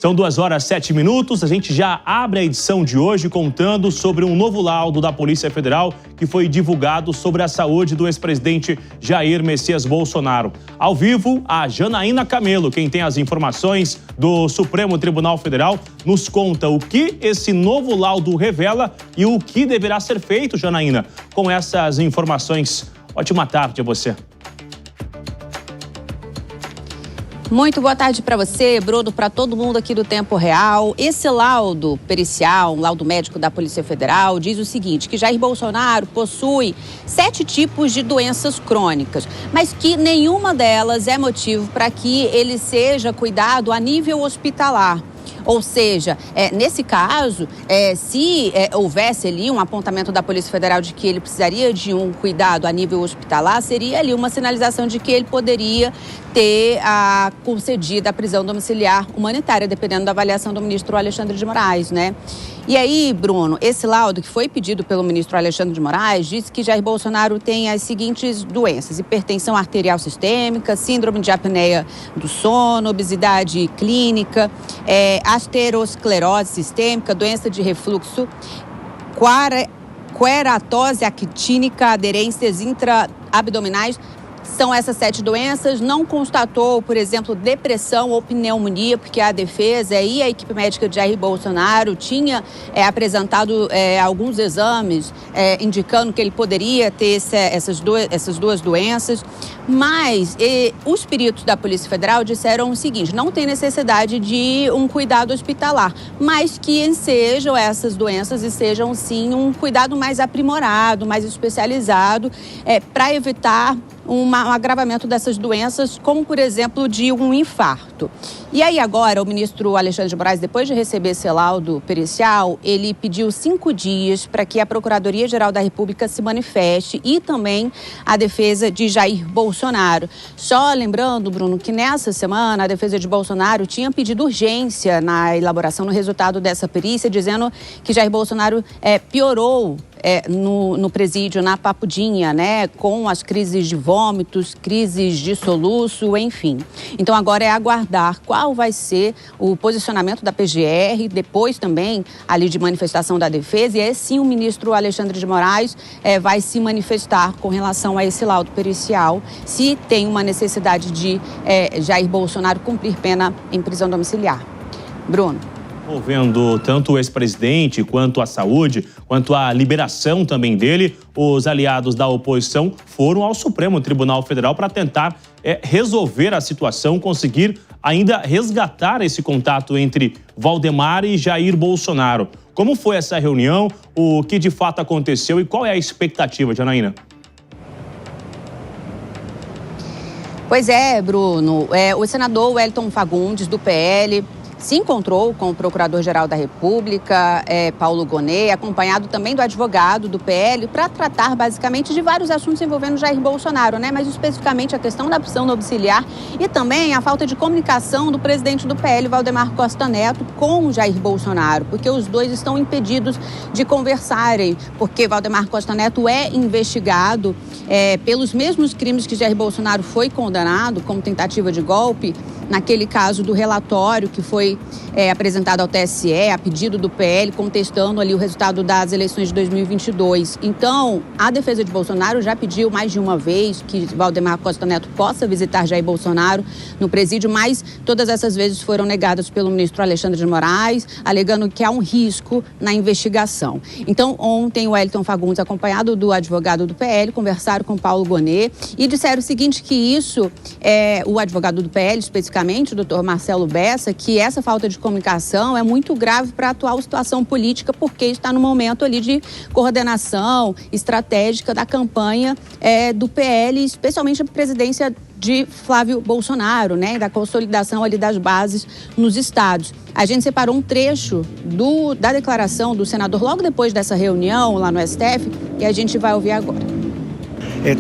São 2h07. A gente já abre a edição de hoje contando sobre um novo laudo da Polícia Federal que foi divulgado sobre a saúde do ex-presidente Jair Messias Bolsonaro. Ao vivo, a Janaína Camelo, quem tem as informações do Supremo Tribunal Federal, nos conta o que esse novo laudo revela e o que deverá ser feito, Janaína, com essas informações. Ótima tarde a você. Muito boa tarde para você, Bruno, para todo mundo aqui do Tempo Real. Esse laudo pericial, um laudo médico da Polícia Federal, diz o seguinte, que Jair Bolsonaro possui 7 tipos de doenças crônicas, mas que nenhuma delas é motivo para que ele seja cuidado a nível hospitalar. Ou seja, nesse caso, se houvesse ali um apontamento da Polícia Federal de que ele precisaria de um cuidado a nível hospitalar, seria ali uma sinalização de que ele poderia ter concedida a prisão domiciliar humanitária, dependendo da avaliação do ministro Alexandre de Moraes, né? E aí, Bruno, esse laudo que foi pedido pelo ministro Alexandre de Moraes diz que Jair Bolsonaro tem as seguintes doenças: hipertensão arterial sistêmica, síndrome de apneia do sono, obesidade clínica, aterosclerose sistêmica, doença de refluxo, queratose actínica, aderências intraabdominais. São essas 7 doenças. Não constatou, por exemplo, depressão ou pneumonia, porque a defesa e a equipe médica de Jair Bolsonaro tinha apresentado alguns exames indicando que ele poderia ter essas duas doenças. Mas os peritos da Polícia Federal disseram o seguinte: não tem necessidade de um cuidado hospitalar, mas que sejam essas doenças e sejam, sim, um cuidado mais aprimorado, mais especializado, para evitar um agravamento dessas doenças, como, por exemplo, de um infarto. E aí agora, o ministro Alexandre de Moraes, depois de receber esse laudo pericial, ele pediu 5 dias para que a Procuradoria-Geral da República se manifeste e também a defesa de Jair Bolsonaro. Só lembrando, Bruno, que nessa semana a defesa de Bolsonaro tinha pedido urgência na elaboração do resultado dessa perícia, dizendo que Jair Bolsonaro piorou no presídio, na Papudinha, né, com as crises de vômitos, crises de soluço, enfim. Então agora é aguardar qual vai ser o posicionamento da PGR, depois também ali de manifestação da defesa, e aí sim o ministro Alexandre de Moraes vai se manifestar com relação a esse laudo pericial, se tem uma necessidade de Jair Bolsonaro cumprir pena em prisão domiciliar. Bruno. Envolvendo tanto o ex-presidente, quanto a saúde, quanto a liberação também dele, os aliados da oposição foram ao Supremo Tribunal Federal para tentar resolver a situação, conseguir ainda resgatar esse contato entre Valdemar e Jair Bolsonaro. Como foi essa reunião? O que de fato aconteceu e qual é a expectativa, Janaína? Pois é, Bruno. O senador Wellington Fagundes, do PL, se encontrou com o Procurador-Geral da República, Paulo Gonet, acompanhado também do advogado do PL, para tratar basicamente de vários assuntos envolvendo Jair Bolsonaro, né? Mas especificamente a questão da prisão domiciliar e também a falta de comunicação do presidente do PL, Valdemar Costa Neto, com Jair Bolsonaro, porque os dois estão impedidos de conversarem, porque Valdemar Costa Neto é investigado pelos mesmos crimes que Jair Bolsonaro foi condenado, como tentativa de golpe, naquele caso do relatório que foi apresentado ao TSE, a pedido do PL, contestando ali o resultado das eleições de 2022. Então, a defesa de Bolsonaro já pediu mais de uma vez que Valdemar Costa Neto possa visitar Jair Bolsonaro no presídio, mas todas essas vezes foram negadas pelo ministro Alexandre de Moraes, alegando que há um risco na investigação. Então, ontem o Wellington Fagundes, acompanhado do advogado do PL, conversaram com Paulo Gonet e disseram o seguinte, que isso, o advogado do PL, especificamente, o doutor Marcelo Bessa, que essa falta de comunicação é muito grave para a atual situação política, porque está no momento ali de coordenação estratégica da campanha do PL, especialmente a presidência de Flávio Bolsonaro, né, da consolidação ali das bases nos estados. A gente separou um trecho da declaração do senador logo depois dessa reunião lá no STF e a gente vai ouvir agora.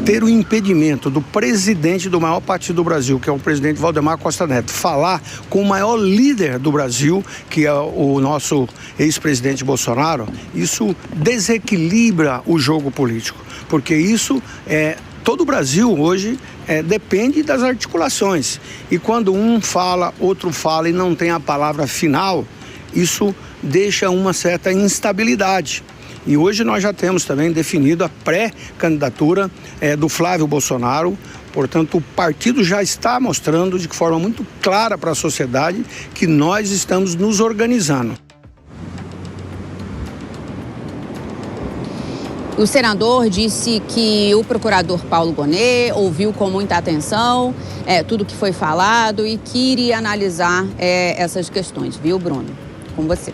Ter o impedimento do presidente do maior partido do Brasil, que é o presidente Valdemar Costa Neto, falar com o maior líder do Brasil, que é o nosso ex-presidente Bolsonaro, isso desequilibra o jogo político, porque isso todo o Brasil hoje depende das articulações. E quando um fala, outro fala e não tem a palavra final, isso deixa uma certa instabilidade. E hoje nós já temos também definido a pré-candidatura do Flávio Bolsonaro. Portanto, o partido já está mostrando de forma muito clara para a sociedade que nós estamos nos organizando. O senador disse que o procurador Paulo Gonet ouviu com muita atenção tudo que foi falado e que iria analisar essas questões, viu, Bruno? Com você.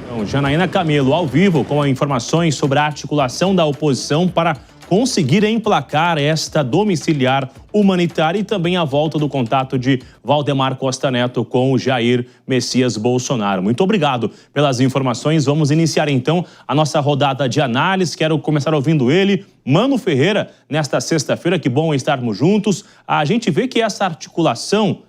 Então, Janaína Camelo, ao vivo, com informações sobre a articulação da oposição para conseguir emplacar esta domiciliar humanitária e também a volta do contato de Valdemar Costa Neto com o Jair Messias Bolsonaro. Muito obrigado pelas informações. Vamos iniciar então a nossa rodada de análise. Quero começar ouvindo ele, Mano Ferreira, nesta sexta-feira. Que bom estarmos juntos. A gente vê que essa articulação,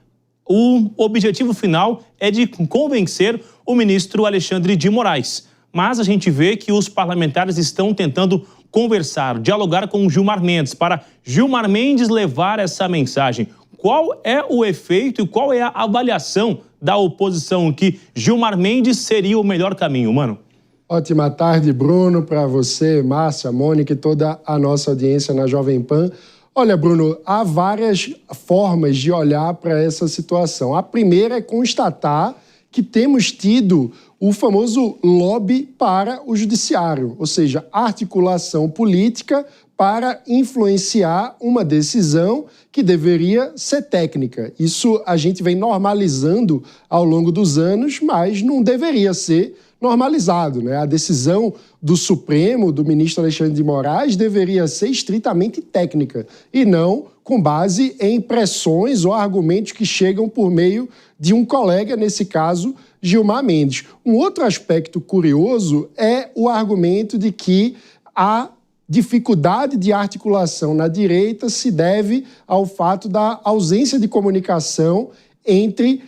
o objetivo final é de convencer o ministro Alexandre de Moraes. Mas a gente vê que os parlamentares estão tentando conversar, dialogar com Gilmar Mendes, para Gilmar Mendes levar essa mensagem. Qual é o efeito e qual é a avaliação da oposição que Gilmar Mendes seria o melhor caminho, Mano? Ótima tarde, Bruno, para você, Márcia, Mônica e toda a nossa audiência na Jovem Pan. Olha, Bruno, há várias formas de olhar para essa situação. A primeira é constatar que temos tido o famoso lobby para o judiciário, ou seja, articulação política para influenciar uma decisão que deveria ser técnica. Isso a gente vem normalizando ao longo dos anos, mas não deveria ser normalizado, né? A decisão do Supremo, do ministro Alexandre de Moraes, deveria ser estritamente técnica e não com base em pressões ou argumentos que chegam por meio de um colega, nesse caso, Gilmar Mendes. Um outro aspecto curioso é o argumento de que a dificuldade de articulação na direita se deve ao fato da ausência de comunicação entre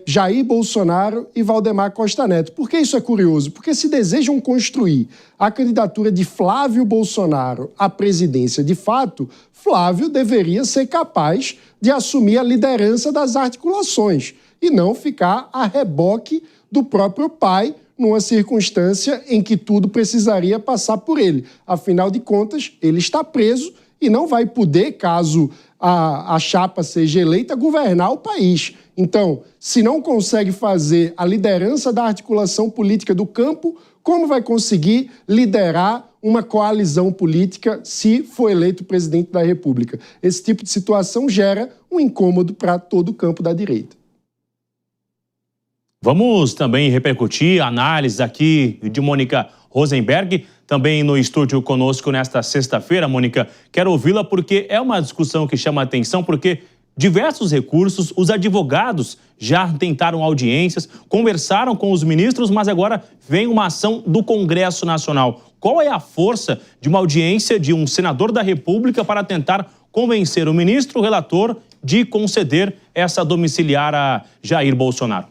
Jair Bolsonaro e Valdemar Costa Neto. Por que isso é curioso? Porque se desejam construir a candidatura de Flávio Bolsonaro à presidência de fato, Flávio deveria ser capaz de assumir a liderança das articulações e não ficar a reboque do próprio pai, numa circunstância em que tudo precisaria passar por ele. Afinal de contas, ele está preso e não vai poder, caso a chapa seja eleita, governar o país. Então, se não consegue fazer a liderança da articulação política do campo, como vai conseguir liderar uma coalizão política se for eleito presidente da República? Esse tipo de situação gera um incômodo para todo o campo da direita. Vamos também repercutir a análise aqui de Mônica Rosenberg, também no estúdio conosco nesta sexta-feira. Mônica, quero ouvi-la porque é uma discussão que chama a atenção, porque diversos recursos, os advogados já tentaram audiências, conversaram com os ministros, mas agora vem uma ação do Congresso Nacional. Qual é a força de uma audiência de um senador da República para tentar convencer o ministro relator de conceder essa domiciliar a Jair Bolsonaro?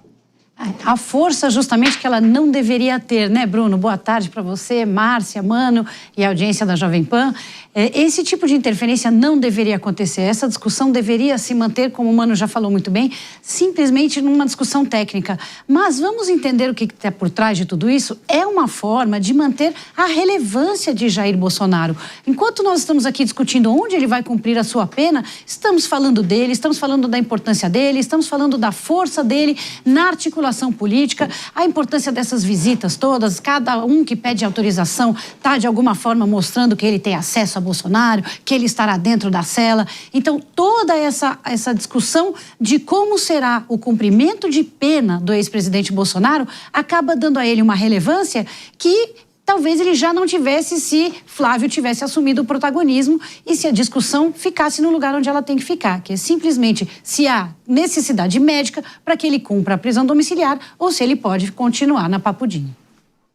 A força justamente que ela não deveria ter, né, Bruno? Boa tarde para você, Márcia, Mano e a audiência da Jovem Pan. Esse tipo de interferência não deveria acontecer. Essa discussão deveria se manter, como o Mano já falou muito bem, simplesmente numa discussão técnica. Mas vamos entender o que está por trás de tudo isso? É uma forma de manter a relevância de Jair Bolsonaro. Enquanto nós estamos aqui discutindo onde ele vai cumprir a sua pena, estamos falando dele, estamos falando da importância dele, estamos falando da força dele na articulação política, a importância dessas visitas todas, cada um que pede autorização está de alguma forma mostrando que ele tem acesso a Bolsonaro, que ele estará dentro da cela. Então, toda essa discussão de como será o cumprimento de pena do ex-presidente Bolsonaro acaba dando a ele uma relevância que talvez ele já não tivesse se Flávio tivesse assumido o protagonismo e se a discussão ficasse no lugar onde ela tem que ficar, que é simplesmente se há necessidade médica para que ele cumpra a prisão domiciliar ou se ele pode continuar na papudinha.